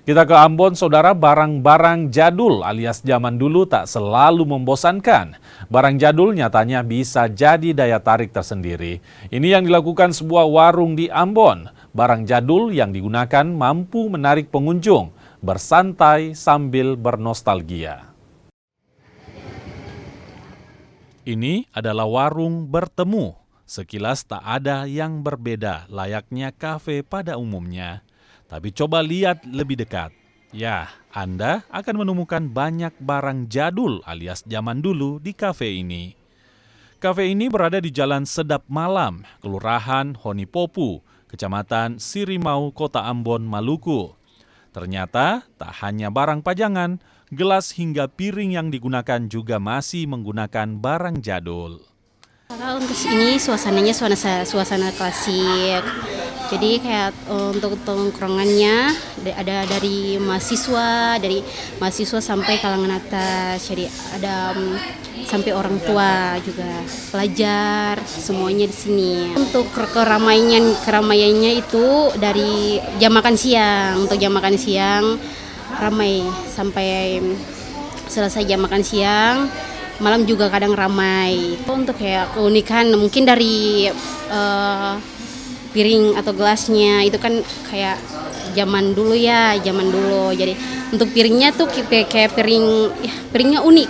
Kita ke Ambon, saudara, barang-barang jadul alias zaman dulu tak selalu membosankan. Barang jadul nyatanya bisa jadi daya tarik tersendiri. Ini yang dilakukan sebuah warung di Ambon. Barang jadul yang digunakan mampu menarik pengunjung, bersantai sambil bernostalgia. Ini adalah warung bertemu. Sekilas tak ada yang berbeda layaknya kafe pada umumnya. Tapi coba lihat lebih dekat. Ya, Anda akan menemukan banyak barang jadul alias zaman dulu di kafe ini. Kafe ini berada di Jalan Sedap Malam, Kelurahan Honipopu, Kecamatan Sirimau, Kota Ambon, Maluku. Ternyata tak hanya barang pajangan, gelas hingga piring yang digunakan juga masih menggunakan barang jadul. Kalau untuk ini suasananya suasana klasik. Jadi kayak untuk tongkrongannya ada dari mahasiswa sampai kalangan atas. Jadi ada sampai orang tua juga, pelajar, semuanya di sini. Untuk keramaiannya itu dari jam makan siang. Untuk jam makan siang ramai sampai selesai jam makan siang. Malam juga kadang ramai. Untuk kayak keunikan mungkin dari piring atau gelasnya itu kan kayak zaman dulu. Jadi untuk piringnya tuh kayak piringnya unik.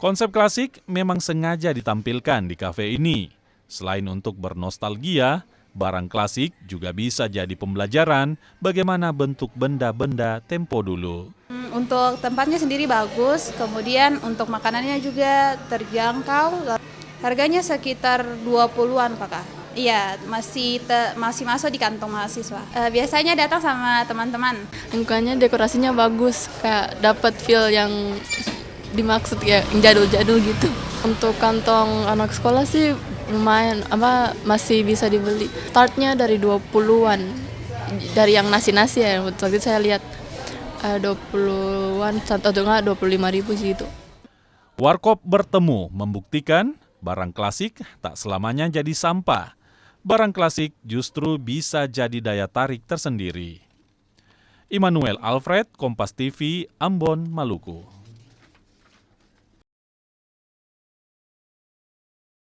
Konsep klasik memang sengaja ditampilkan di kafe ini. Selain untuk bernostalgia, barang klasik juga bisa jadi pembelajaran bagaimana bentuk benda-benda tempo dulu. Untuk tempatnya sendiri bagus, kemudian untuk makanannya juga terjangkau. Harganya sekitar 20-an, Kakak. Iya, masih masuk di kantong mahasiswa. Biasanya datang sama teman-teman. Lingkungannya dekorasinya bagus, kayak dapat feel yang dimaksud ya, yang jadul-jadul gitu. Untuk kantong anak sekolah sih lumayan, masih bisa dibeli. Startnya dari 20-an, dari yang nasi-nasi ya, waktu itu saya lihat 20-an, atau enggak 25.000 sih itu. Warkop bertemu membuktikan barang klasik tak selamanya jadi sampah. Barang klasik justru bisa jadi daya tarik tersendiri. Immanuel Alfred, Kompas TV, Ambon, Maluku.